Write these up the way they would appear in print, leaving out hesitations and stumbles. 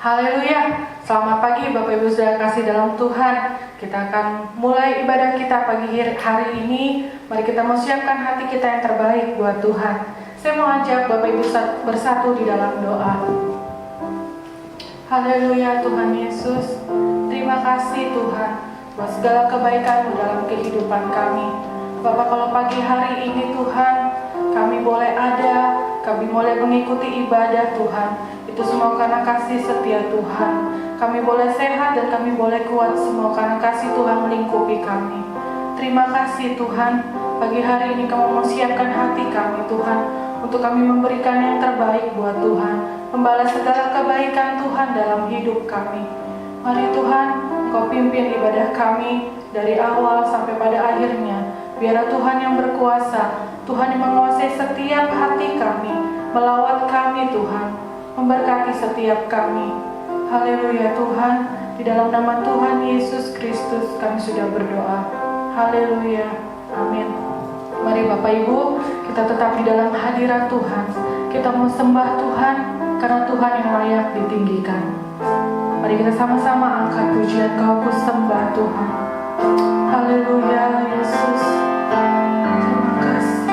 Haleluya, selamat pagi Bapak Ibu Saudara kasih dalam Tuhan. Kita akan mulai ibadah kita pagi hari ini. Mari kita mau siapkan hati kita yang terbaik buat Tuhan. Saya mau ajak Bapak Ibu bersatu di dalam doa. Haleluya Tuhan Yesus, terima kasih Tuhan buat segala kebaikan-Mu dalam kehidupan kami. Bapak, kalau pagi hari ini Tuhan, kami boleh ada, kami boleh mengikuti ibadah Tuhan. Itu semua karena kasih setia Tuhan. Kami boleh sehat dan kami boleh kuat semua karena kasih Tuhan melingkupi kami. Terima kasih Tuhan, pagi hari ini Kamu mempersiapkan hati kami Tuhan, untuk kami memberikan yang terbaik buat Tuhan, membalas segala kebaikan Tuhan dalam hidup kami. Mari Tuhan, Engkau pimpin ibadah kami dari awal sampai pada akhirnya. Biarlah Tuhan yang berkuasa, Tuhan yang menguasai setiap hati kami, melawat kami Tuhan, memberkati setiap kami. Haleluya Tuhan, di dalam nama Tuhan Yesus Kristus kami sudah berdoa. Haleluya, amin. Mari Bapak Ibu, kita tetap di dalam hadirat Tuhan. Kita mau sembah Tuhan, karena Tuhan yang layak ditinggikan. Mari kita sama-sama angkat pujian Kau, ku sembah Tuhan. Haleluya Yesus, terima kasih.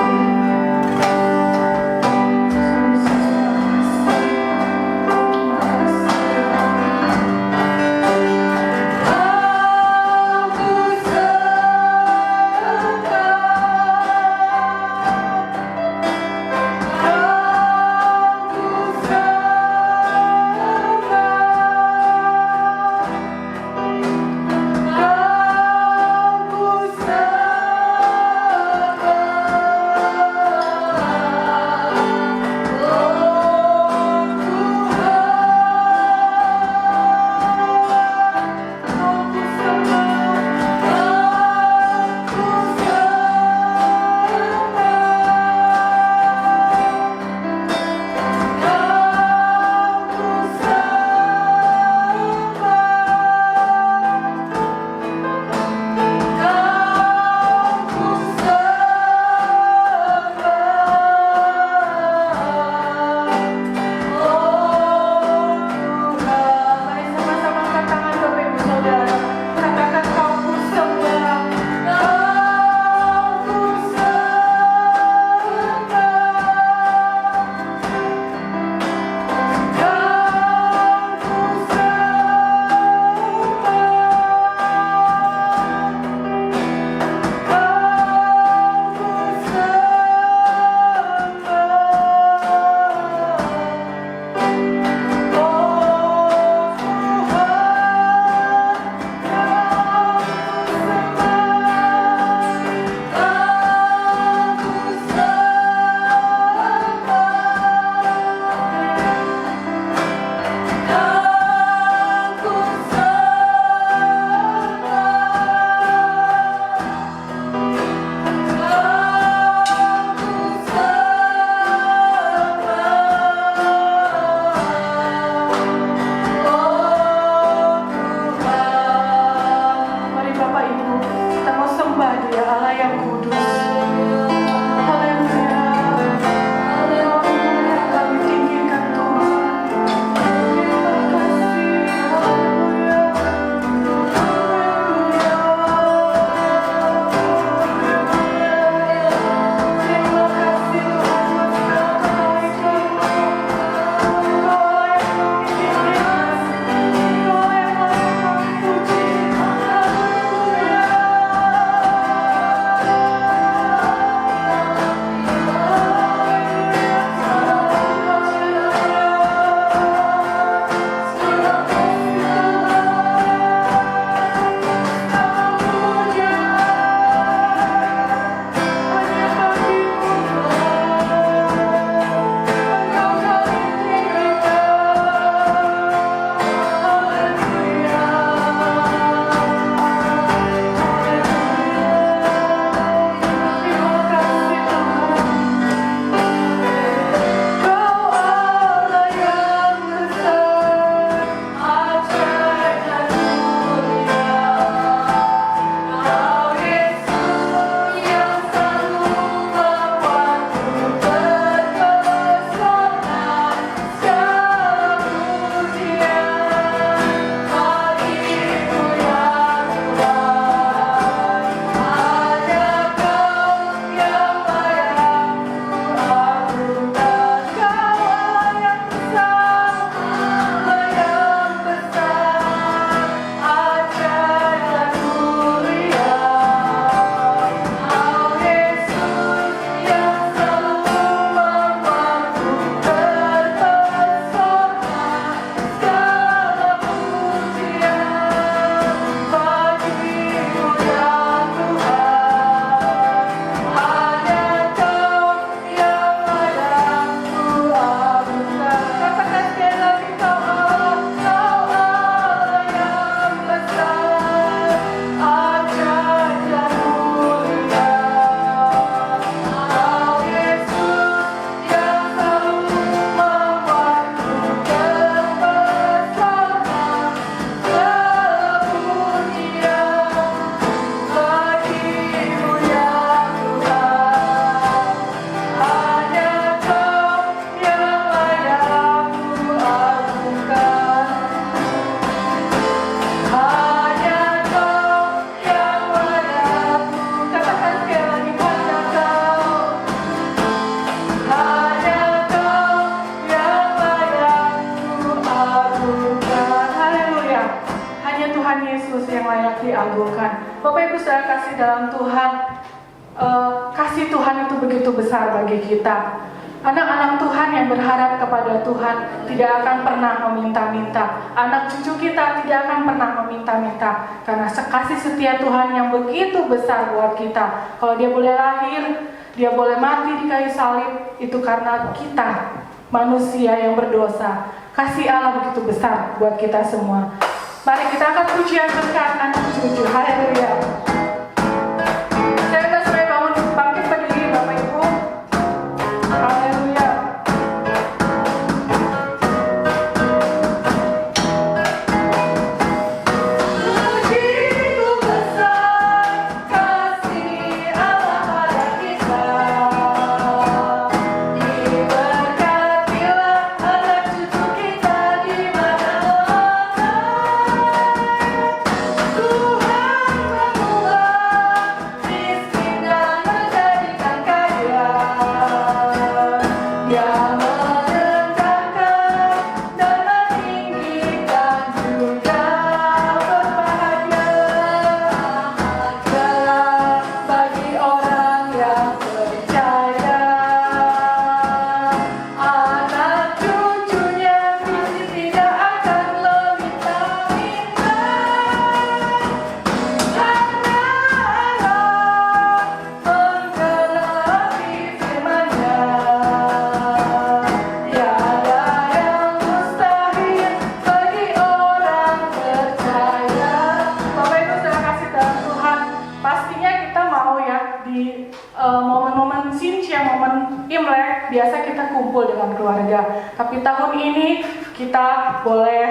Ku Tuhan Yesus yang layak diagungkan. Bapak Ibu saudara kasih dalam Tuhan, kasih Tuhan itu begitu besar bagi kita. Anak-anak Tuhan yang berharap kepada Tuhan tidak akan pernah meminta-minta. Anak cucu kita tidak akan pernah meminta-minta. Karena kasih setia Tuhan yang begitu besar buat kita. Kalau dia boleh lahir, dia boleh mati di kayu salib, itu karena kita manusia yang berdosa. Kasih Allah begitu besar buat kita semua. Mari kita angkat pujian berkat anak cucu. Haleluya. Biasa kita kumpul dengan keluarga, tapi tahun ini kita boleh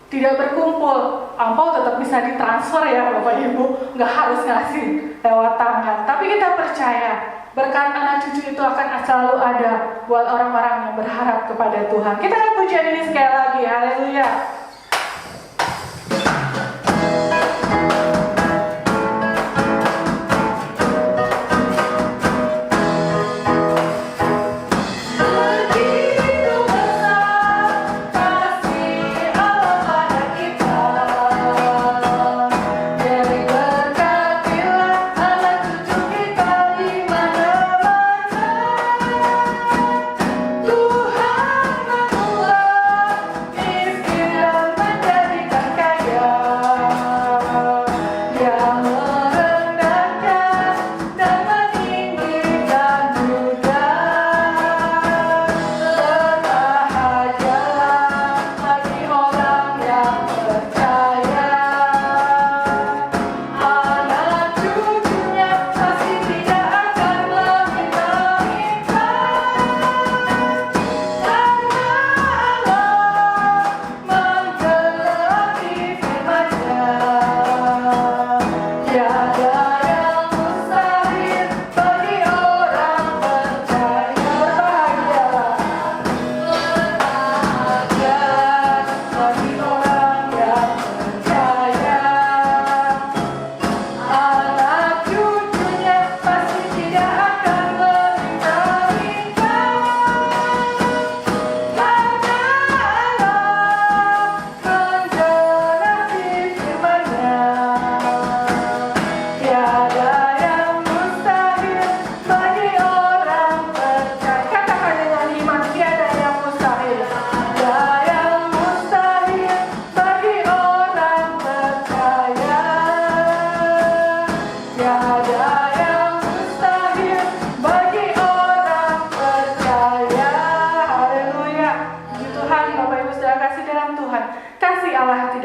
tidak berkumpul. Ampau tetap bisa ditransfer ya Bapak Ibu, nggak harus ngasih lewat tangan. Tapi kita percaya berkat anak cucu itu akan selalu ada buat orang-orang yang berharap kepada Tuhan. Kita akan pujian ini sekali lagi, haleluya.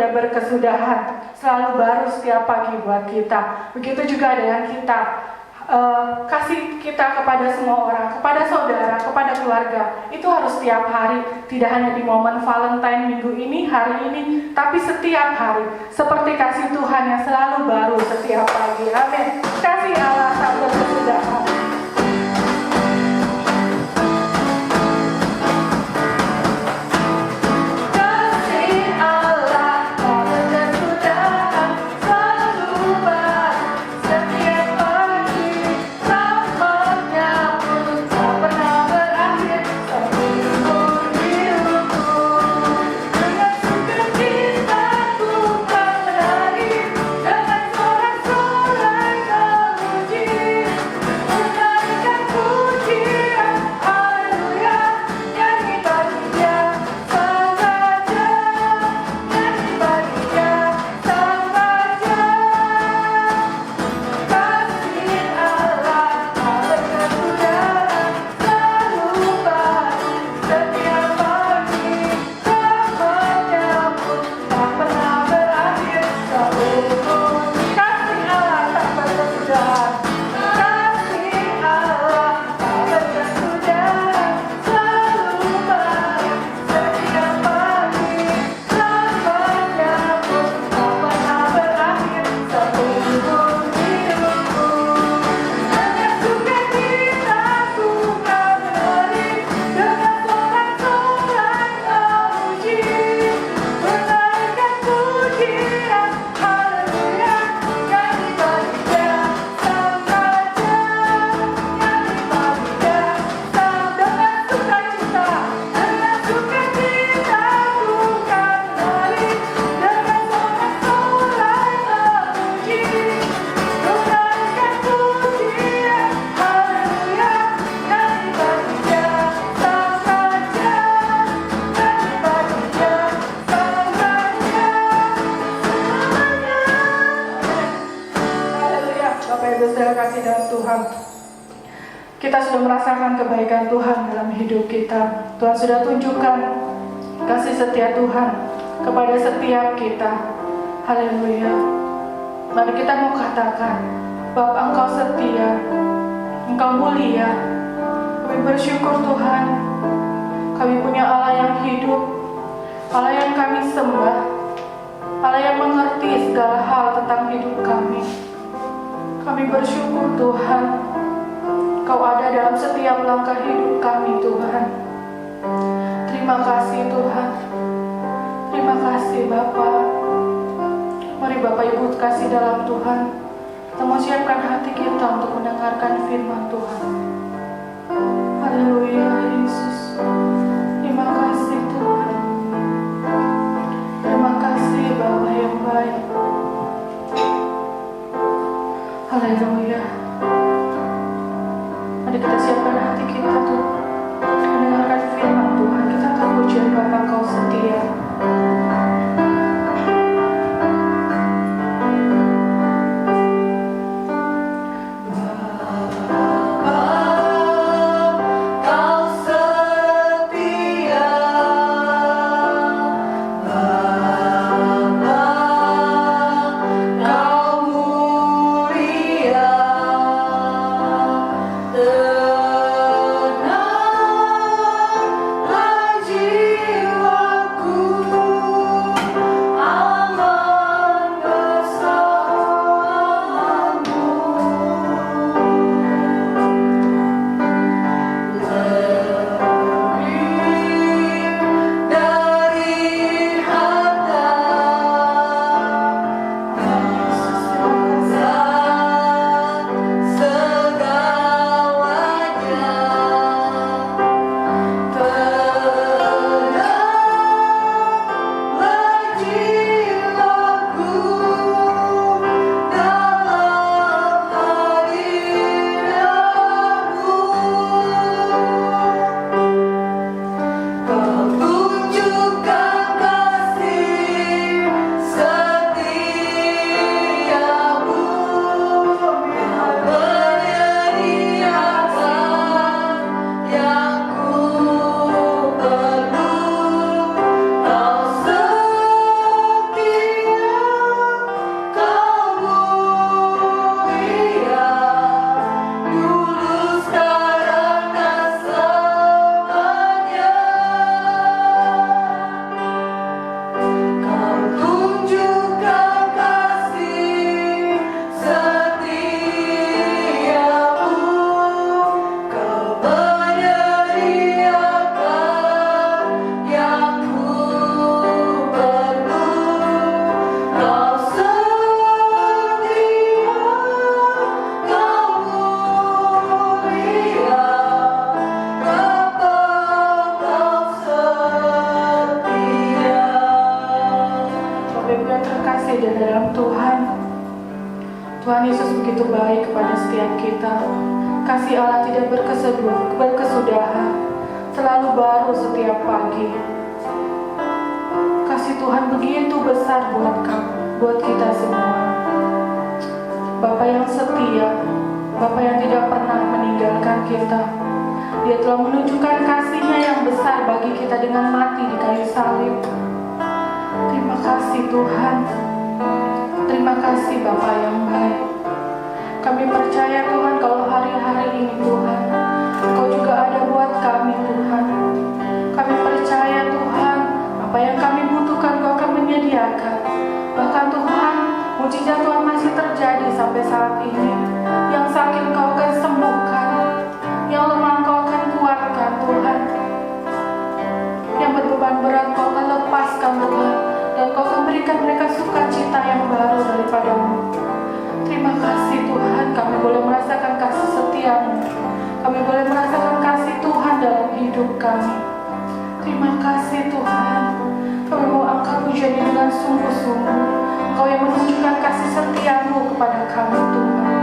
Berkesudahan, selalu baru setiap pagi buat kita. Begitu juga dengan kita, kasih kita kepada semua orang, kepada saudara, kepada keluarga, itu harus setiap hari, tidak hanya di momen Valentine minggu ini, hari ini, tapi setiap hari, seperti kasih Tuhan yang selalu baru setiap pagi. Amin. Kasih Allah tak berkesudahan. Dengan sukacita ku Kita sudah merasakan kebaikan Tuhan dalam hidup kita. Tuhan sudah tunjukkan kasih setia Tuhan kepada setiap kita. Haleluya. Mari kita mau katakan, Bapa, Engkau setia, Engkau mulia. Kami bersyukur Tuhan, kami punya Allah yang hidup, Allah yang kami sembah, Allah yang mengerti segala hal tentang hidup kami. Kami bersyukur Tuhan, Kau ada dalam setiap langkah hidup kami Tuhan. Terima kasih Tuhan. Terima kasih Bapa. Mari Bapak Ibu kasih dalam Tuhan, kita mau siapkan hati kita untuk mendengarkan firman Tuhan. Haleluya Yesus. Terima kasih Tuhan. Terima kasih Bapa yang baik. Haleluya. Mari kita siapkan hati kita tuh mendengarkan firman Tuhan. Kita akan pujian Bapa Kau setia. Tuhan Yesus begitu baik kepada setiap kita. Kasih Allah tidak berkesudahan, selalu baru setiap pagi. Kasih Tuhan begitu besar buat kita semua. Bapa yang setia, Bapa yang tidak pernah meninggalkan kita. Dia telah menunjukkan kasih-Nya yang besar bagi kita dengan mati di kayu salib. Terima kasih Tuhan. Terima kasih Bapa yang baik. Kami percaya Tuhan kalau hari-hari ini Tuhan, Engkau juga ada buat kami Tuhan. Kami percaya Tuhan, apa yang kami butuhkan Engkau akan menyediakan. Bahkan Tuhan, mujizat Tuhan masih terjadi sampai saat ini. Yang sakit Engkau akan sembuhkan, yang lemah Engkau akan kuatkan Tuhan. Yang berbeban berat Engkau akan lepaskan Tuhan. Dan Kau akan berikan mereka sukacita yang baru daripadamu. Terima kasih Tuhan, kami boleh merasakan kasih setia-Mu. Kami boleh merasakan kasih Tuhan dalam hidup kami. Terima kasih Tuhan. Kami mau angkat pujian dengan sungguh-sungguh. Kau yang menunjukkan kasih setia-Mu kepada kami Tuhan.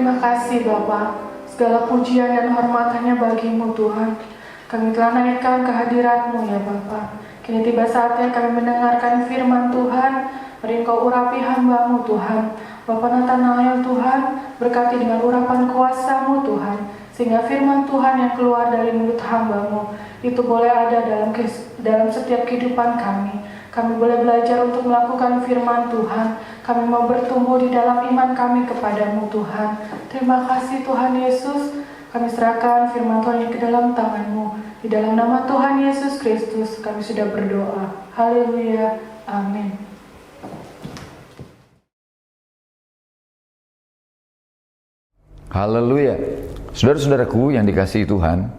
Terima kasih Bapa, segala pujian dan hormatannya bagimu Tuhan. Kami telah naikkan kehadirat-Mu ya Bapa. Kini tiba saatnya kami mendengarkan firman Tuhan. Mari Engkau urapi hamba-Mu Tuhan. Bapa Nathanael Tuhan, berkati dengan urapan kuasa-Mu Tuhan, sehingga firman Tuhan yang keluar dari mulut hamba-Mu itu boleh ada dalam setiap kehidupan kami. Kami boleh belajar untuk melakukan firman Tuhan. Kami mau bertumbuh di dalam iman kami kepadamu Tuhan. Terima kasih Tuhan Yesus. Kami serahkan firman Tuhan yang ke dalam tangan-Mu. Di dalam nama Tuhan Yesus Kristus kami sudah berdoa. Haleluya. Amin. Haleluya. Saudara-saudaraku yang dikasihi Tuhan,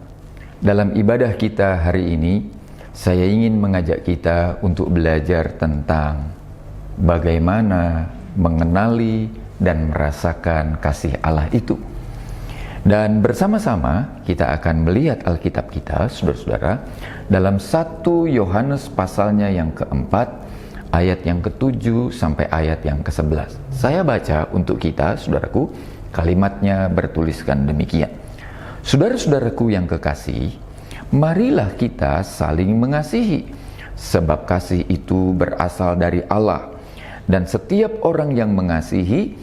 dalam ibadah kita hari ini, saya ingin mengajak kita untuk belajar tentang bagaimana mengenali dan merasakan kasih Allah itu. Dan bersama-sama kita akan melihat Alkitab kita, saudara-saudara, dalam 1 Yohanes pasalnya yang keempat, ayat yang ke-7 sampai ayat yang ke-11. Saya baca untuk kita, saudaraku, kalimatnya bertuliskan demikian. Saudara-saudaraku yang kekasih, marilah kita saling mengasihi, sebab kasih itu berasal dari Allah. Dan setiap orang yang mengasihi,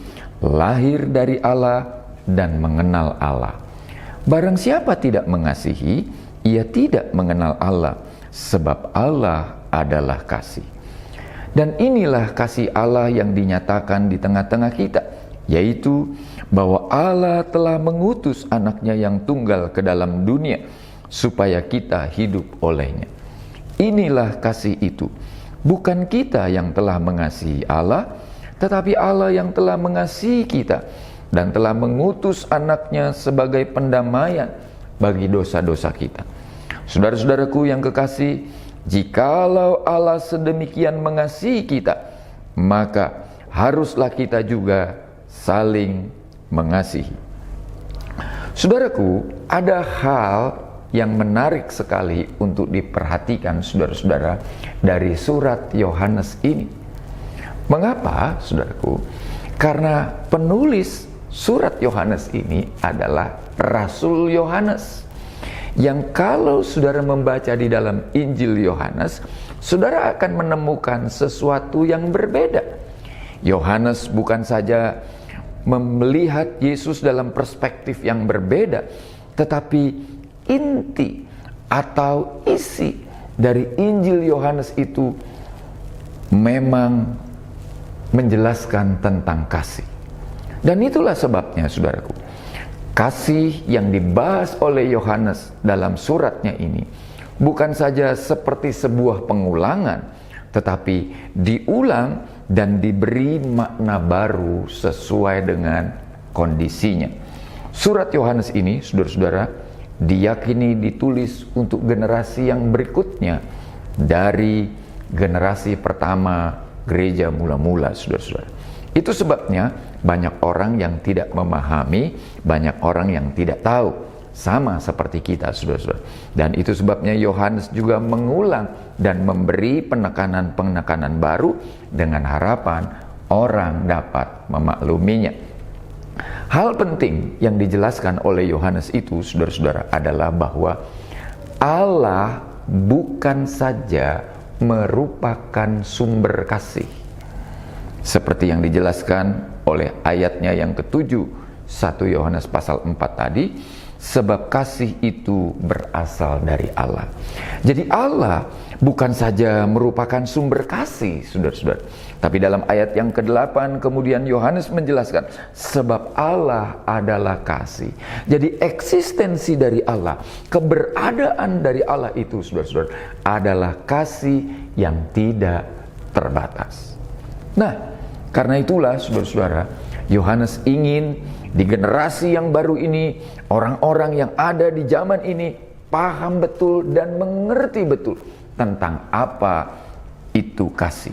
lahir dari Allah dan mengenal Allah. Barang siapa tidak mengasihi, ia tidak mengenal Allah, sebab Allah adalah kasih. Dan inilah kasih Allah yang dinyatakan di tengah-tengah kita, yaitu bahwa Allah telah mengutus anaknya yang tunggal ke dalam dunia, supaya kita hidup olehnya. Inilah kasih itu, bukan kita yang telah mengasihi Allah, tetapi Allah yang telah mengasihi kita, dan telah mengutus anaknya sebagai pendamaian bagi dosa-dosa kita. Saudara-saudaraku yang kekasih, jikalau Allah sedemikian mengasihi kita, maka haruslah kita juga saling mengasihi. Saudaraku, ada hal yang menarik sekali untuk diperhatikan saudara-saudara dari surat Yohanes ini. Mengapa, saudaraku? Karena penulis surat Yohanes ini adalah Rasul Yohanes, yang kalau saudara membaca di dalam Injil Yohanes, saudara akan menemukan sesuatu yang berbeda. Yohanes bukan saja melihat Yesus dalam perspektif yang berbeda, tetapi inti atau isi dari Injil Yohanes itu memang menjelaskan tentang kasih. Dan itulah sebabnya, saudaraku, kasih yang dibahas oleh Yohanes dalam suratnya ini bukan saja seperti sebuah pengulangan, tetapi diulang dan diberi makna baru sesuai dengan kondisinya. Surat Yohanes ini, saudara-saudara, diyakini ditulis untuk generasi yang berikutnya dari generasi pertama gereja mula-mula, saudara-saudara. Itu sebabnya banyak orang yang tidak memahami, banyak orang yang tidak tahu, sama seperti kita, saudara-saudara. Dan itu sebabnya Yohanes juga mengulang dan memberi penekanan-penekanan baru dengan harapan orang dapat memakluminya. Hal penting yang dijelaskan oleh Yohanes itu, saudara-saudara, adalah bahwa Allah bukan saja merupakan sumber kasih, seperti yang dijelaskan oleh ayatnya yang ke-7 1 Yohanes pasal 4 tadi, sebab kasih itu berasal dari Allah. Jadi Allah bukan saja merupakan sumber kasih, saudara-saudara, tapi dalam ayat yang ke-8 kemudian Yohanes menjelaskan sebab Allah adalah kasih. Jadi eksistensi dari Allah, keberadaan dari Allah itu, saudara-saudara, adalah kasih yang tidak terbatas. Nah, karena itulah, saudara-saudara, Yohanes ingin di generasi yang baru ini, orang-orang yang ada di zaman ini paham betul dan mengerti betul tentang apa itu kasih.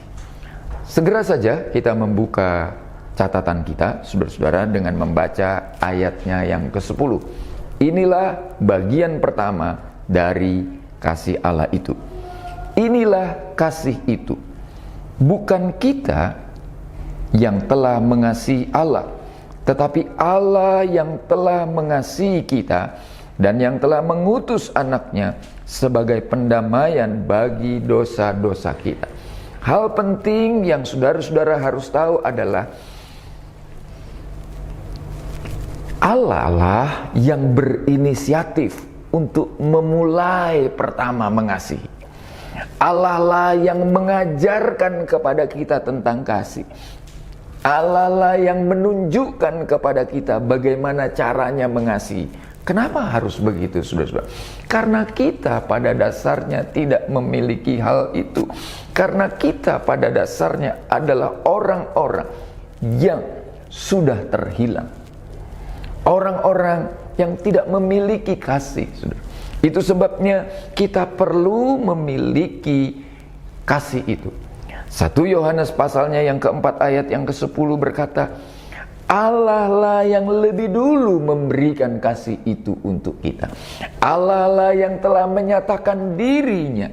Segera saja kita membuka catatan kita, saudara-saudara, dengan membaca ayatnya yang ke-10. Inilah bagian pertama dari kasih Allah itu. Inilah kasih itu. Bukan kita yang telah mengasihi Allah, tetapi Allah yang telah mengasihi kita dan yang telah mengutus anaknya sebagai pendamaian bagi dosa-dosa kita. Hal penting yang saudara-saudara harus tahu adalah Allah lah yang berinisiatif untuk memulai pertama mengasihi. Allah lah yang mengajarkan kepada kita tentang kasih. Allah lah yang menunjukkan kepada kita bagaimana caranya mengasihi. Kenapa harus begitu, saudara-saudara? Karena kita pada dasarnya tidak memiliki hal itu. Karena kita pada dasarnya adalah orang-orang yang sudah terhilang. Orang-orang yang tidak memiliki kasih, saudara. Itu sebabnya kita perlu memiliki kasih itu. 1 Yohanes pasalnya yang keempat ayat yang ke-10 berkata, Allah lah yang lebih dulu memberikan kasih itu untuk kita. Allah lah yang telah menyatakan dirinya.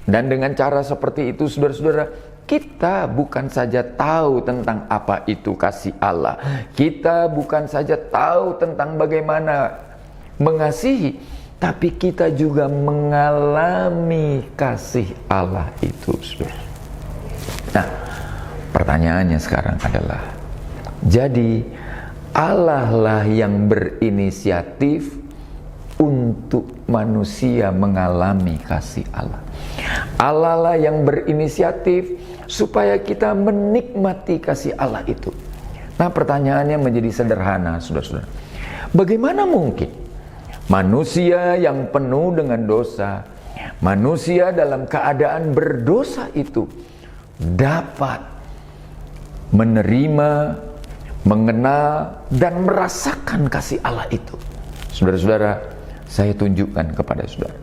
Dan dengan cara seperti itu, saudara-saudara, kita bukan saja tahu tentang apa itu kasih Allah. Kita bukan saja tahu tentang bagaimana mengasihi, tapi kita juga mengalami kasih Allah itu, saudara. Nah, pertanyaannya sekarang adalah, jadi Allah lah yang berinisiatif untuk manusia mengalami kasih Allah. Allah lah yang berinisiatif supaya kita menikmati kasih Allah itu. Nah, pertanyaannya menjadi sederhana, saudara-saudara. Bagaimana mungkin manusia yang penuh dengan dosa, manusia dalam keadaan berdosa itu dapat menerima, mengenal, dan merasakan kasih Allah itu? Saudara-saudara, saya tunjukkan kepada saudara.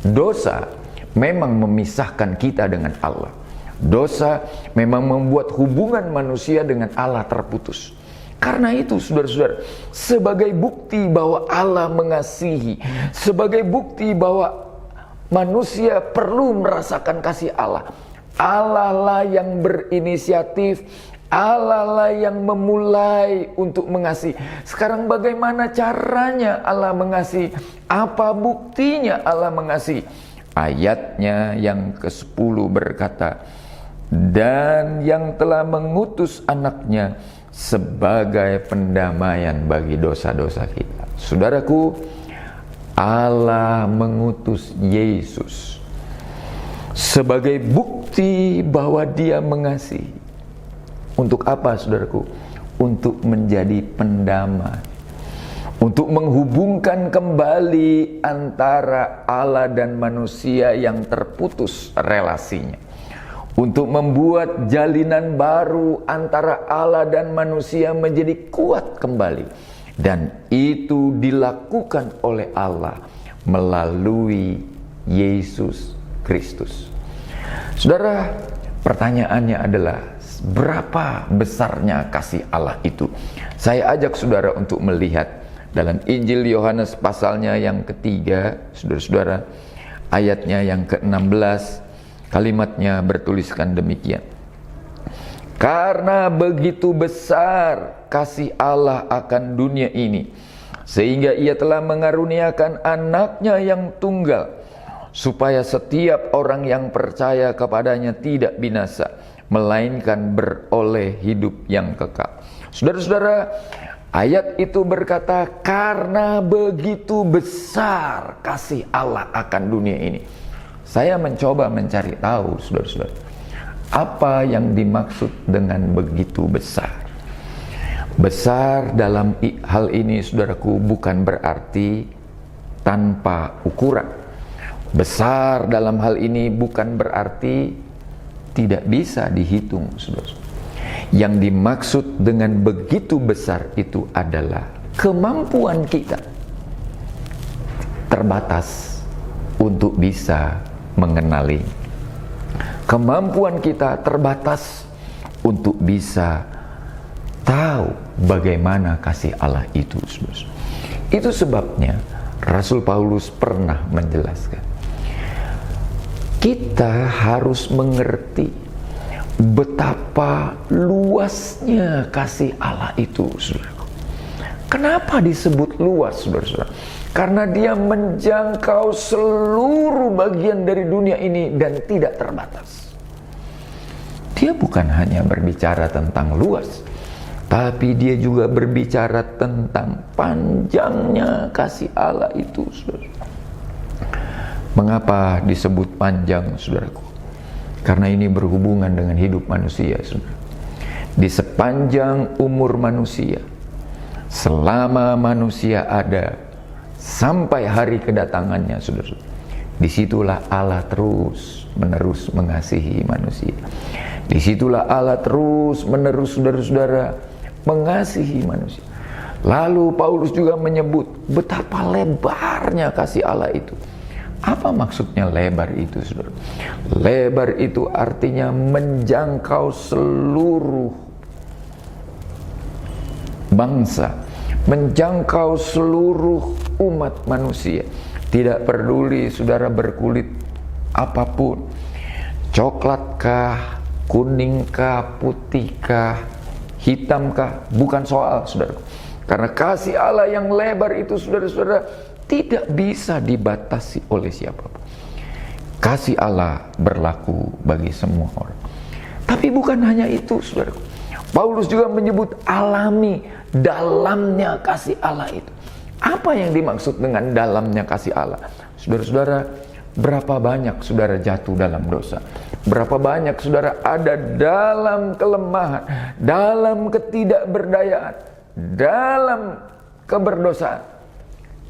Dosa memang memisahkan kita dengan Allah. Dosa memang membuat hubungan manusia dengan Allah terputus. Karena itu, saudara-saudara, sebagai bukti bahwa Allah mengasihi, sebagai bukti bahwa manusia perlu merasakan kasih Allah, Allah lah yang berinisiatif, Allah lah yang memulai untuk mengasihi. Sekarang bagaimana caranya Allah mengasihi? Apa buktinya Allah mengasihi? Ayatnya yang ke-10 berkata, dan yang telah mengutus anaknya sebagai pendamaian bagi dosa-dosa kita. Saudaraku, Allah mengutus Yesus sebagai bukti bahwa Dia mengasihi. Untuk apa, saudaraku? Untuk menjadi pendamai, untuk menghubungkan kembali antara Allah dan manusia yang terputus relasinya, untuk membuat jalinan baru antara Allah dan manusia menjadi kuat kembali. Dan itu dilakukan oleh Allah melalui Yesus Kristus. Saudara, pertanyaannya adalah, berapa besarnya kasih Allah itu? Saya ajak saudara untuk melihat dalam Injil Yohanes pasalnya yang ketiga, saudara-saudara, ayatnya yang ke-16, kalimatnya bertuliskan demikian. Karena begitu besar kasih Allah akan dunia ini, sehingga Ia telah mengaruniakan anaknya yang tunggal, supaya setiap orang yang percaya kepadanya tidak binasa, melainkan beroleh hidup yang kekal. Saudara-saudara, ayat itu berkata, karena begitu besar kasih Allah akan dunia ini. Saya mencoba mencari tahu, saudara-saudara, apa yang dimaksud dengan begitu besar. Besar dalam hal ini, saudaraku, bukan berarti tanpa ukuran. Besar dalam hal ini bukan berarti tidak bisa dihitung, saudara. Yang dimaksud dengan begitu besar itu adalah kemampuan kita terbatas untuk bisa mengenali. Kemampuan kita terbatas untuk bisa tahu bagaimana kasih Allah itu, saudara. Itu sebabnya Rasul Paulus pernah menjelaskan, kita harus mengerti betapa luasnya kasih Allah itu, saudaraku. Kenapa disebut luas, saudara-saudara? Karena dia menjangkau seluruh bagian dari dunia ini dan tidak terbatas. Dia bukan hanya berbicara tentang luas, tapi dia juga berbicara tentang panjangnya kasih Allah itu, saudara. Mengapa disebut panjang, saudaraku? Karena ini berhubungan dengan hidup manusia, saudara. Di sepanjang umur manusia, selama manusia ada, sampai hari kedatangannya, saudara, disitulah Allah terus menerus mengasihi manusia. Disitulah Allah terus menerus, saudara-saudara, mengasihi manusia. Lalu Paulus juga menyebut betapa lebarnya kasih Allah itu. Apa maksudnya lebar itu, saudara? Lebar itu artinya menjangkau seluruh bangsa, menjangkau seluruh umat manusia. Tidak peduli saudara berkulit apapun, coklatkah, kuningkah, putihkah, hitamkah, bukan soal, saudara. Karena kasih Allah yang lebar itu, saudara-saudara, tidak bisa dibatasi oleh siapapun. Kasih Allah berlaku bagi semua orang. Tapi bukan hanya itu, saudara. Paulus juga menyebut alami, dalamnya kasih Allah itu. Apa yang dimaksud dengan dalamnya kasih Allah? Saudara-saudara, berapa banyak saudara jatuh dalam dosa? Berapa banyak saudara ada dalam kelemahan, dalam ketidakberdayaan, dalam keberdosaan?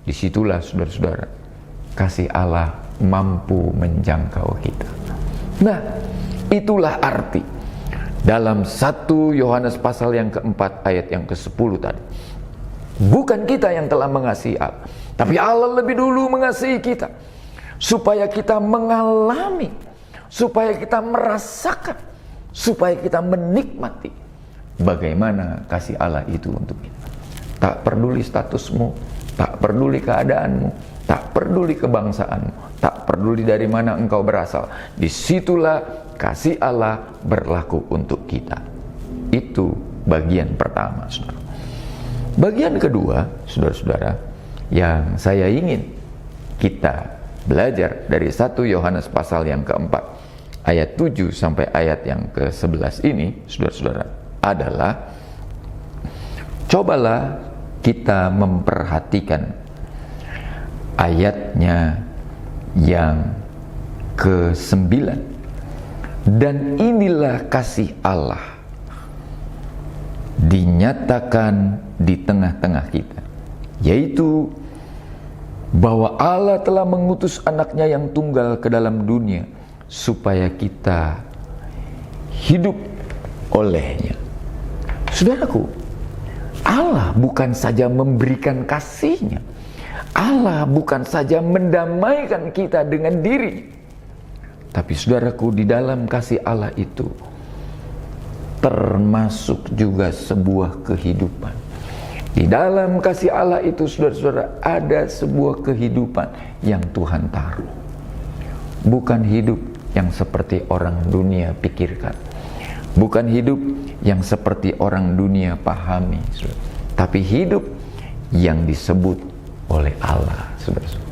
Disitulah saudara-saudara, kasih Allah mampu menjangkau kita. Nah, itulah arti dalam 1 Yohanes pasal yang keempat ayat yang ke-10 tadi. Bukan kita yang telah mengasihi Allah, tapi Allah lebih dulu mengasihi kita, supaya kita mengalami, supaya kita merasakan, supaya kita menikmati bagaimana kasih Allah itu untuk kita. Tak peduli statusmu, tak peduli keadaanmu, tak peduli kebangsaanmu, tak peduli dari mana engkau berasal. Disitulah kasih Allah berlaku untuk kita. Itu bagian pertama, saudara. Bagian kedua, saudara-saudara, yang saya ingin kita belajar dari 1 Yohanes pasal yang keempat, ayat 7 sampai ayat yang ke-11 ini, saudara-saudara, adalah cobalah kita memperhatikan ayatnya yang ke-9. Dan inilah kasih Allah dinyatakan di tengah-tengah kita, yaitu bahwa Allah telah mengutus anaknya yang tunggal ke dalam dunia supaya kita hidup olehnya. Saudaraku, Allah bukan saja memberikan kasih-Nya, Allah bukan saja mendamaikan kita dengan diri, tapi saudaraku, di dalam kasih Allah itu termasuk juga sebuah kehidupan. Di dalam kasih Allah itu, saudara-saudara, ada sebuah kehidupan yang Tuhan taruh. Bukan hidup yang seperti orang dunia pikirkan, bukan hidup yang seperti orang dunia pahami, saudara. Tapi hidup yang disebut oleh Allah, saudara-saudara.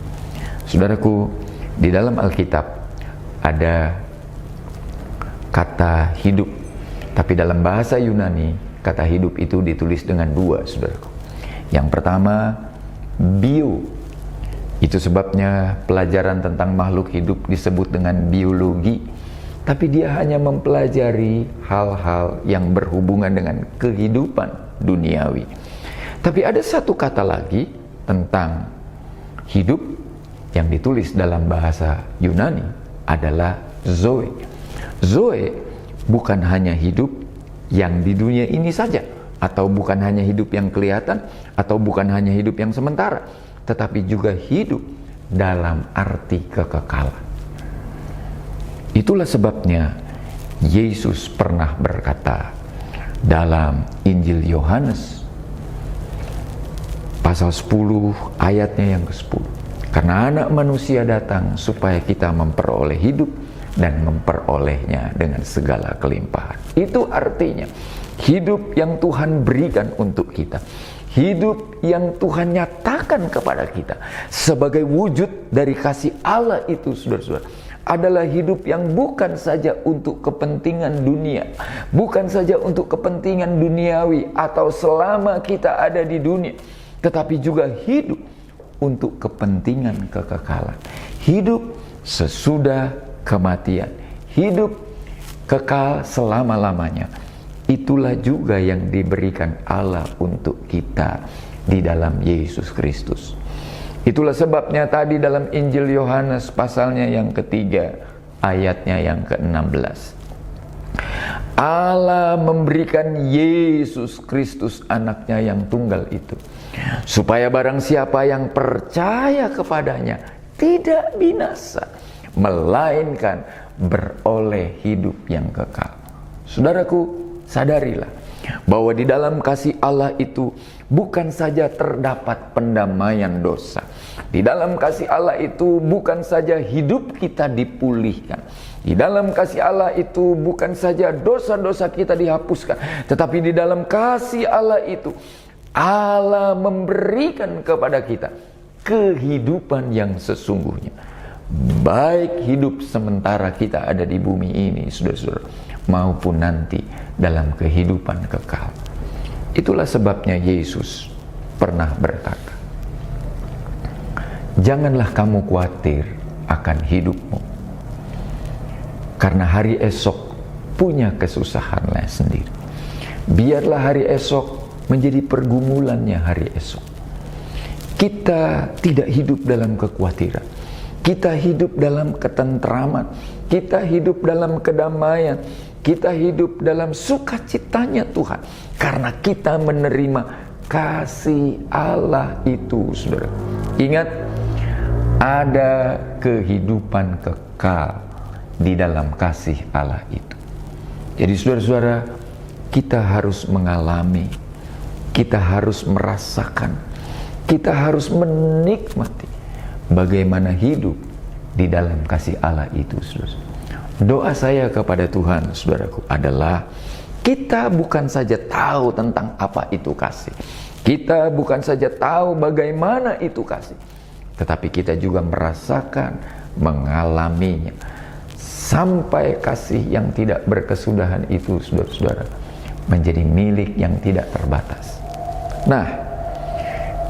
Saudaraku, di dalam Alkitab ada kata hidup, tapi dalam bahasa Yunani kata hidup itu ditulis dengan dua, saudaraku. Yang pertama, bio. Itu sebabnya pelajaran tentang makhluk hidup disebut dengan biologi. Tapi dia hanya mempelajari hal-hal yang berhubungan dengan kehidupan duniawi. Tapi ada satu kata lagi tentang hidup yang ditulis dalam bahasa Yunani adalah zoe. Zoe bukan hanya hidup yang di dunia ini saja, atau bukan hanya hidup yang kelihatan, atau bukan hanya hidup yang sementara, tetapi juga hidup dalam arti kekekalan. Itulah sebabnya Yesus pernah berkata dalam Injil Yohanes pasal 10 ayatnya yang ke-10, karena anak manusia datang supaya kita memperoleh hidup dan memperolehnya dengan segala kelimpahan. Itu artinya hidup yang Tuhan berikan untuk kita, Hidup yang Tuhan nyatakan kepada kita sebagai wujud dari kasih Allah itu, saudara-saudara, adalah hidup yang bukan saja untuk kepentingan dunia, bukan saja untuk kepentingan duniawi atau selama kita ada di dunia, tetapi juga hidup untuk kepentingan kekekalan. Hidup sesudah kematian, hidup kekal selama-lamanya. Itulah juga yang diberikan Allah untuk kita di dalam Yesus Kristus. Itulah sebabnya tadi dalam Injil Yohanes pasalnya yang ketiga, ayatnya yang ke-16. Allah memberikan Yesus Kristus anaknya yang tunggal itu, supaya barang siapa yang percaya kepadanya tidak binasa, melainkan beroleh hidup yang kekal. Saudaraku, sadarilah bahwa di dalam kasih Allah itu bukan saja terdapat pendamaian dosa. Di dalam kasih Allah itu bukan saja hidup kita dipulihkan. Di dalam kasih Allah itu bukan saja dosa-dosa kita dihapuskan, tetapi di dalam kasih Allah itu Allah memberikan kepada kita kehidupan yang sesungguhnya. Baik hidup sementara kita ada di bumi ini, saudara-saudara, maupun nanti dalam kehidupan kekal. Itulah sebabnya Yesus pernah berkata, janganlah kamu khawatir akan hidupmu, karena hari esok punya kesusahannya sendiri. Biarlah hari esok menjadi pergumulannya hari esok. Kita tidak hidup dalam kekhawatiran, kita hidup dalam ketentraman, kita hidup dalam kedamaian, kita hidup dalam sukacitanya Tuhan, karena kita menerima kasih Allah itu, saudara. Ingat, ada kehidupan kekal di dalam kasih Allah itu. Jadi saudara-saudara, kita harus mengalami, kita harus merasakan, kita harus menikmati bagaimana hidup di dalam kasih Allah itu, saudara. Doa saya kepada Tuhan, saudaraku, adalah kita bukan saja tahu tentang apa itu kasih, kita bukan saja tahu bagaimana itu kasih, tetapi kita juga merasakan, mengalaminya, sampai kasih yang tidak berkesudahan itu, saudara-saudara, menjadi milik yang tidak terbatas. Nah,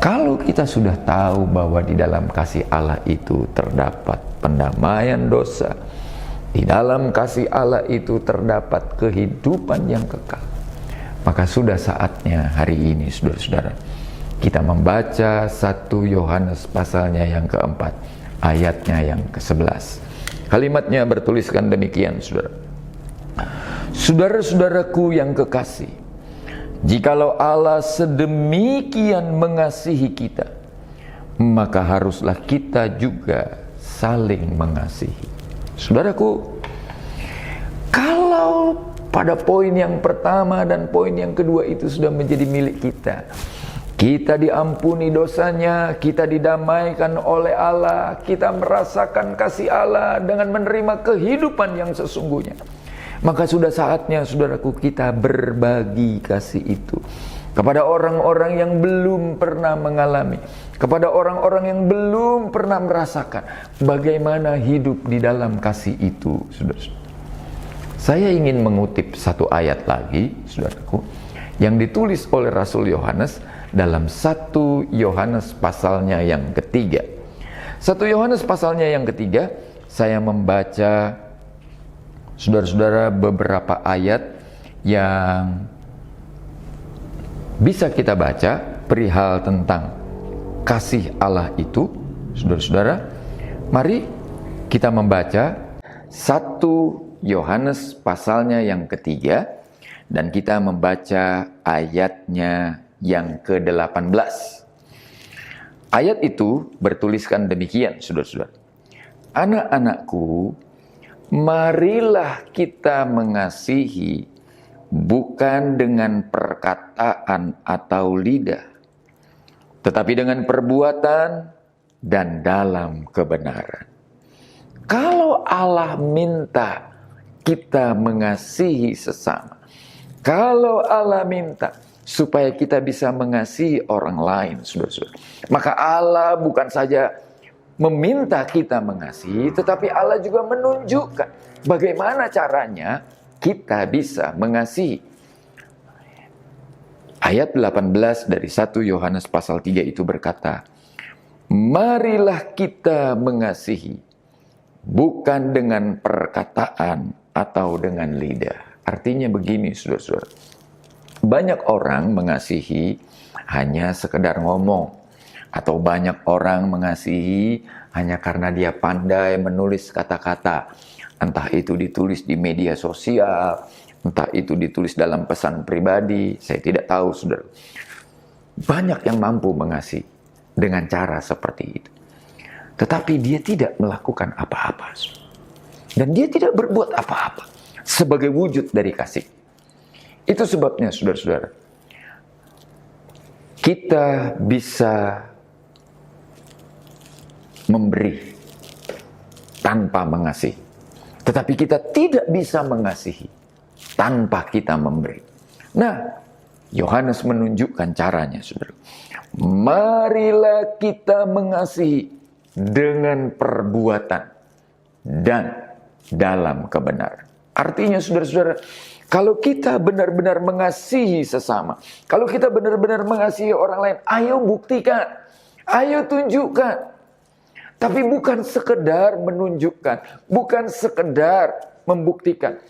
kalau kita sudah tahu bahwa di dalam kasih Allah itu terdapat pendamaian dosa, di dalam kasih Allah itu terdapat kehidupan yang kekal, maka sudah saatnya hari ini, saudara-saudara, kita membaca 1 Yohanes pasalnya yang keempat, ayatnya yang ke-11. Kalimatnya bertuliskan demikian, saudara. Saudara-saudaraku yang kekasih, jikalau Allah sedemikian mengasihi kita, maka haruslah kita juga saling mengasihi. Saudaraku, kalau pada poin yang pertama dan poin yang kedua itu sudah menjadi milik kita, kita diampuni dosanya, kita didamaikan oleh Allah, kita merasakan kasih Allah dengan menerima kehidupan yang sesungguhnya, maka sudah saatnya, saudaraku, kita berbagi kasih itu kepada orang-orang yang belum pernah mengalami, kepada orang-orang yang belum pernah merasakan bagaimana hidup di dalam kasih itu, saudara. Saya ingin mengutip satu ayat lagi, saudaraku, yang ditulis oleh Rasul Yohanes dalam 1 Yohanes pasalnya yang ketiga. 1 Yohanes pasalnya yang ketiga, saya membaca, saudara-saudara, beberapa ayat yang bisa kita baca perihal tentang kasih Allah itu, saudara-saudara. Mari kita membaca 1 Yohanes pasalnya yang ketiga, dan kita membaca ayatnya yang ke-18. Ayat itu bertuliskan demikian, saudara-saudara. Anak-anakku, marilah kita mengasihi, bukan dengan perkataan atau lidah, tetapi dengan perbuatan dan dalam kebenaran. Kalau Allah minta kita mengasihi sesama, kalau Allah minta supaya kita bisa mengasihi orang lain, saudara-saudara. Maka Allah bukan saja meminta kita mengasihi, tetapi Allah juga menunjukkan bagaimana caranya kita bisa mengasihi. Ayat 18 dari 1 Yohanes pasal 3 itu berkata, marilah kita mengasihi, bukan dengan perkataan atau dengan lidah. Artinya begini, saudara-saudara. Banyak orang mengasihi hanya sekedar ngomong. Atau banyak orang mengasihi hanya karena dia pandai menulis kata-kata. Entah itu ditulis di media sosial, entah itu ditulis dalam pesan pribadi. Saya tidak tahu, saudara. Banyak yang mampu mengasihi dengan cara seperti itu. Tetapi dia tidak melakukan apa-apa. Dan dia tidak berbuat apa-apa sebagai wujud dari kasih. Itu sebabnya, saudara-saudara, kita bisa memberi tanpa mengasihi. Tetapi kita tidak bisa mengasihi tanpa kita memberi. Nah, Yohanes menunjukkan caranya, saudara. Marilah kita mengasihi dengan perbuatan dan dalam kebenaran. Artinya, saudara-saudara, kalau kita benar-benar mengasihi sesama, kalau kita benar-benar mengasihi orang lain, ayo buktikan, ayo tunjukkan. Tapi bukan sekedar menunjukkan, bukan sekedar membuktikan.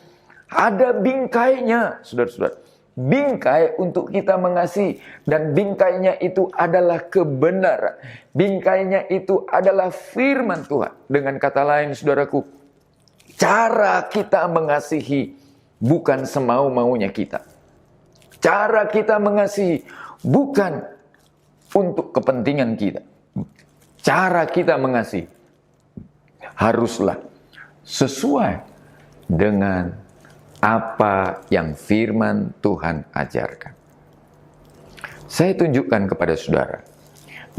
Ada bingkainya, saudara-saudara. Bingkai untuk kita mengasihi. Dan bingkainya itu adalah kebenaran. Bingkainya itu adalah firman Tuhan. Dengan kata lain, saudaraku, cara kita mengasihi bukan semau-maunya kita. Cara kita mengasihi bukan untuk kepentingan kita. Cara kita mengasihi haruslah sesuai dengan apa yang firman Tuhan ajarkan. Saya tunjukkan kepada saudara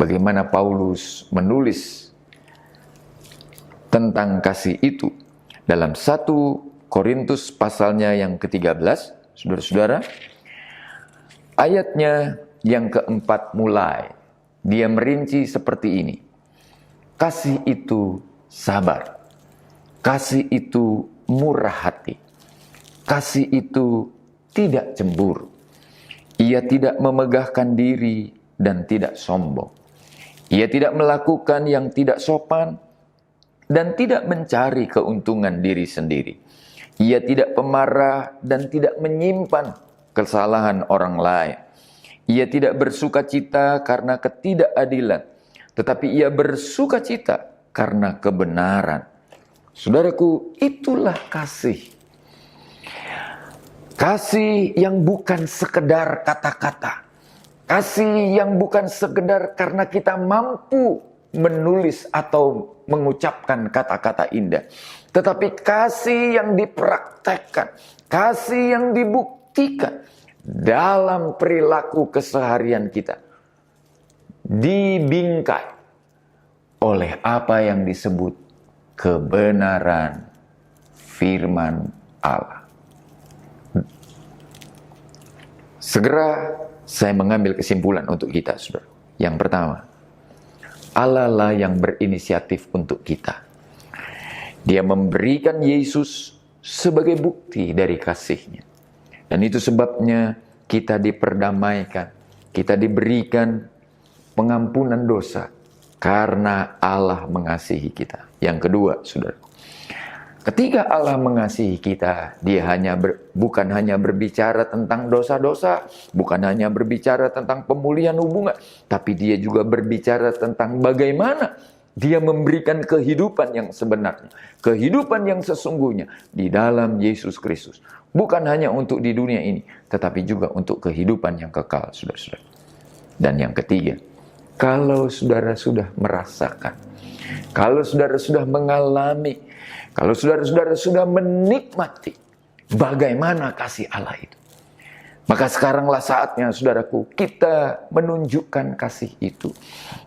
bagaimana Paulus menulis tentang kasih itu dalam 1 Korintus pasalnya yang ke-13, saudara-saudara, ayatnya yang keempat mulai, dia merinci seperti ini. Kasih itu sabar, kasih itu murah hati, kasih itu tidak cemburu, ia tidak memegahkan diri dan tidak sombong, ia tidak melakukan yang tidak sopan dan tidak mencari keuntungan diri sendiri. Ia tidak pemarah dan tidak menyimpan kesalahan orang lain. Ia tidak bersuka cita karena ketidakadilan, tetapi ia bersuka cita karena kebenaran. Saudaraku, itulah kasih. Kasih yang bukan sekedar kata-kata. Kasih yang bukan sekedar karena kita mampu menulis atau mengucapkan kata-kata indah. Tetapi kasih yang dipraktekkan, kasih yang dibuktikan dalam perilaku keseharian kita. Dibingkai oleh apa yang disebut kebenaran firman Allah. Segera saya mengambil kesimpulan untuk kita, saudara. Yang pertama, Allah lah yang berinisiatif untuk kita. Dia memberikan Yesus sebagai bukti dari kasih-Nya. Dan itu sebabnya kita diperdamaikan, kita diberikan pengampunan dosa karena Allah mengasihi kita. Yang kedua, saudara, ketika Allah mengasihi kita, Dia bukan hanya berbicara tentang dosa-dosa, bukan hanya berbicara tentang pemulihan hubungan, tapi Dia juga berbicara tentang bagaimana Dia memberikan kehidupan yang sebenarnya, kehidupan yang sesungguhnya di dalam Yesus Kristus. Bukan hanya untuk di dunia ini, tetapi juga untuk kehidupan yang kekal, saudara-saudara. Dan yang ketiga, kalau saudara sudah merasakan, kalau saudara sudah mengalami, kalau saudara-saudara sudah menikmati bagaimana kasih Allah itu, Maka sekaranglah saatnya, saudaraku, kita menunjukkan kasih itu.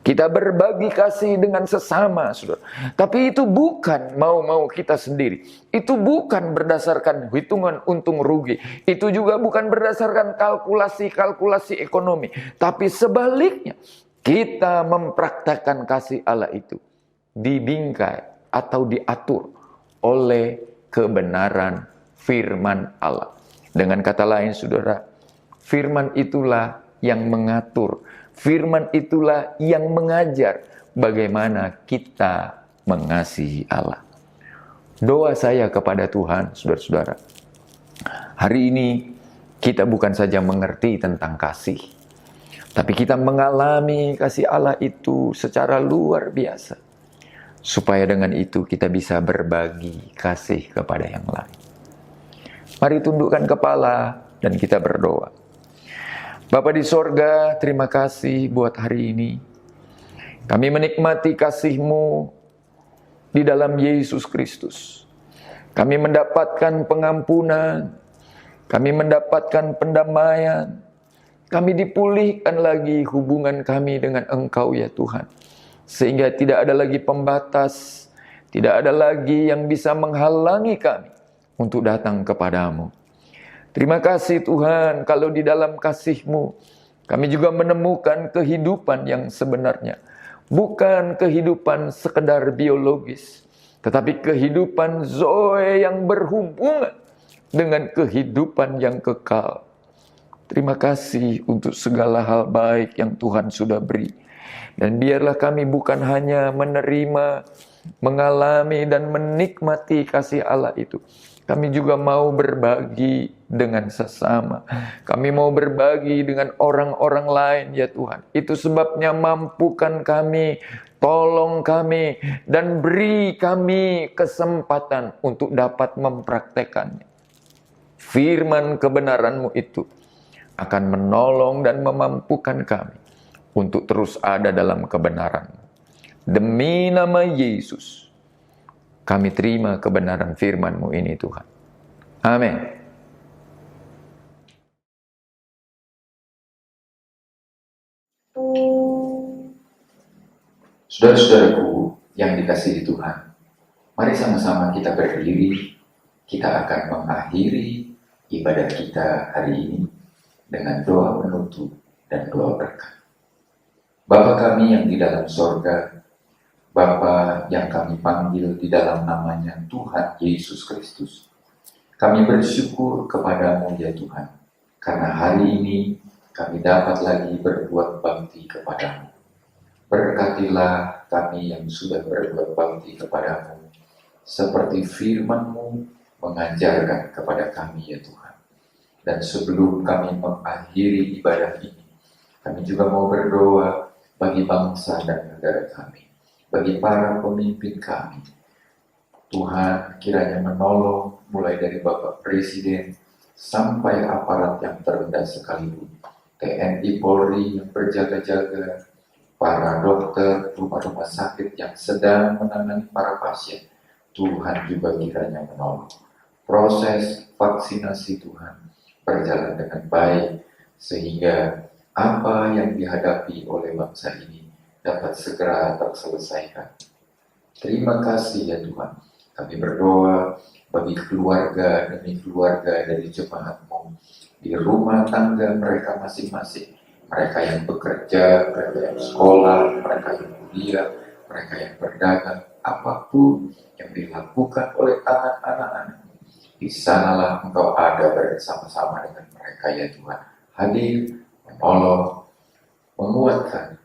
Kita berbagi kasih dengan sesama, saudara. Tapi itu bukan mau-mau kita sendiri. Itu bukan berdasarkan hitungan untung rugi. Itu juga bukan berdasarkan kalkulasi ekonomi. Tapi sebaliknya, kita mempraktekkan kasih Allah itu dibingkai atau diatur oleh kebenaran firman Allah. Dengan kata lain, saudara, firman itulah yang mengatur, firman itulah yang mengajar bagaimana kita mengasihi Allah. Doa saya kepada Tuhan, saudara-saudara, hari ini kita bukan saja mengerti tentang kasih, tapi kita mengalami kasih Allah itu secara luar biasa, supaya dengan itu kita bisa berbagi kasih kepada yang lain. Mari tundukkan kepala dan kita berdoa. Bapa di sorga, terima kasih buat hari ini. Kami menikmati kasih-Mu di dalam Yesus Kristus. Kami mendapatkan pengampunan, kami mendapatkan pendamaian, kami dipulihkan lagi hubungan kami dengan Engkau ya Tuhan. Sehingga tidak ada lagi pembatas, tidak ada lagi yang bisa menghalangi kami untuk datang kepadamu. Terima kasih Tuhan, kalau di dalam kasih-Mu kami juga menemukan kehidupan yang sebenarnya. Bukan kehidupan sekedar biologis, tetapi kehidupan zoe yang berhubungan dengan kehidupan yang kekal. Terima kasih untuk segala hal baik yang Tuhan sudah beri. Dan biarlah kami bukan hanya menerima, mengalami dan menikmati kasih Allah itu. Kami juga mau berbagi dengan sesama. Kami mau berbagi dengan orang-orang lain ya Tuhan. Itu sebabnya mampukan kami, tolong kami, dan beri kami kesempatan untuk dapat mempraktekannya. Firman kebenaran-Mu itu akan menolong dan memampukan kami untuk terus ada dalam kebenaran-Mu. Demi nama Yesus, kami terima kebenaran firman-Mu ini Tuhan. Amin. Saudara-saudaraku yang dikasihi Tuhan, mari sama-sama kita berdiri. Kita akan mengakhiri ibadah kita hari ini dengan doa penutup dan doa berkat. Bapa kami yang di dalam sorga, Bapa yang kami panggil di dalam namanya Tuhan Yesus Kristus, kami bersyukur kepadamu ya Tuhan, karena hari ini kami dapat lagi berbuat bakti kepadamu. Berkatilah kami yang sudah berbuat bakti kepadamu, seperti firman-Mu mengajarkan kepada kami ya Tuhan. Dan sebelum kami mengakhiri ibadah ini, kami juga mau berdoa bagi bangsa dan negara kami, bagi para pemimpin kami. Tuhan kiranya menolong mulai dari Bapak Presiden sampai aparat yang terendah sekalipun, TNI Polri yang berjaga-jaga, para dokter, rumah-rumah sakit yang sedang menangani para pasien. Tuhan juga kiranya menolong. Proses vaksinasi Tuhan berjalan dengan baik, sehingga apa yang dihadapi oleh bangsa ini dapat segera terselesaikan. Terima kasih ya Tuhan. Kami berdoa bagi keluarga demi keluarga dari jemaat-Mu di rumah tangga mereka masing-masing. Mereka yang bekerja, mereka yang sekolah, mereka yang kuliah, mereka yang berdagang, apapun yang dilakukan oleh tangan anak-anak, di sanalah Engkau ada bersama-sama dengan mereka ya Tuhan. Hadir, menolong, menguatkan,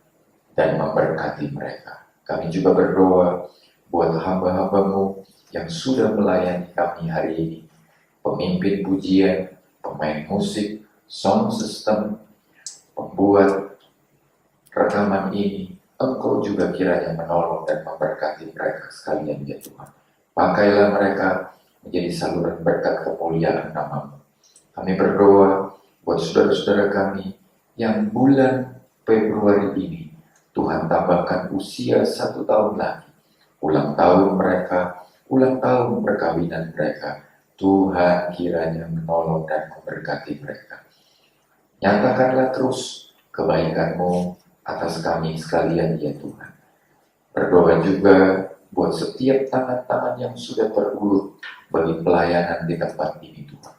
dan memberkati mereka. Kami juga berdoa buat hamba-hamba-Mu yang sudah melayani kami hari ini. Pemimpin pujian, pemain musik, sound system, pembuat rekaman ini. Engkau juga kiranya menolong dan memberkati mereka sekalian ya Tuhan. Pakailah mereka menjadi saluran berkat kemuliaan nama-Mu. Kami berdoa buat saudara-saudara kami yang bulan Februari ini Tuhan tambahkan usia 1 tahun lagi. Ulang tahun mereka, ulang tahun perkawinan mereka. Tuhan kiranya menolong dan memberkati mereka. Nyatakanlah terus kebaikan-Mu atas kami sekalian ya Tuhan. Berdoa juga buat setiap tangan-tangan yang sudah terulur bagi pelayanan di tempat ini Tuhan.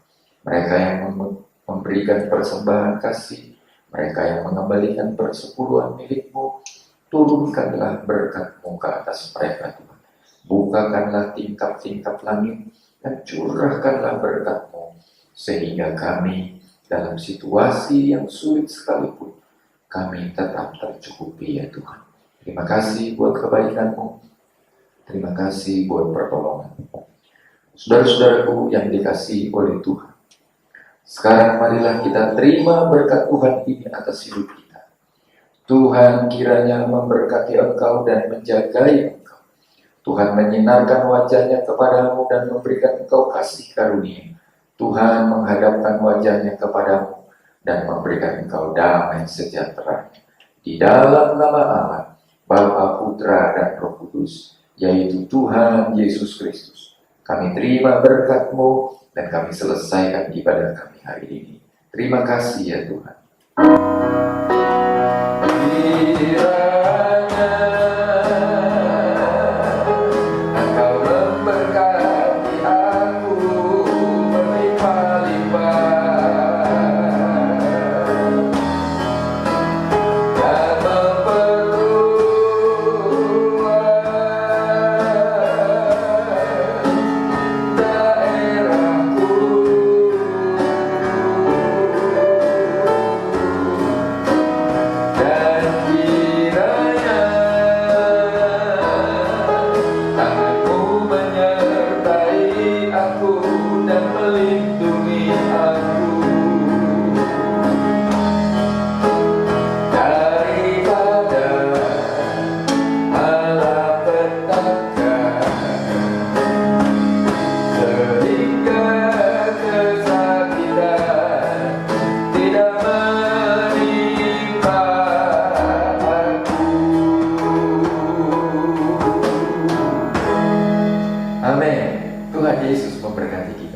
Mereka yang memberikan persembahan kasih, mereka yang mengembalikan persepuluhan milik-Mu, turunkanlah berkat-Mu ke atas mereka Tuhan. Bukakanlah tingkap-tingkap langit dan curahkanlah berkat-Mu, sehingga kami dalam situasi yang sulit sekalipun, kami tetap tercukupi ya Tuhan. Terima kasih buat kebaikan-Mu, terima kasih buat pertolongan-Mu. Saudara-saudaraku yang dikasihi oleh Tuhan, sekarang marilah kita terima berkat Tuhan ini atas hidup kita. Tuhan kiranya memberkati engkau dan menjagai engkau. Tuhan menyinarkan wajahnya kepadamu dan memberikan engkau kasih karunia. Tuhan menghadapkan wajahnya kepadamu dan memberikan engkau damai sejahtera. Di dalam nama Allah, Bapa, Putra, dan Roh Kudus, yaitu Tuhan Yesus Kristus, kami terima berkat-Mu dan kami selesaikan ibadah kami hari ini. Terima kasih ya Tuhan. Amin. Tuhan Yesus memberkati kita.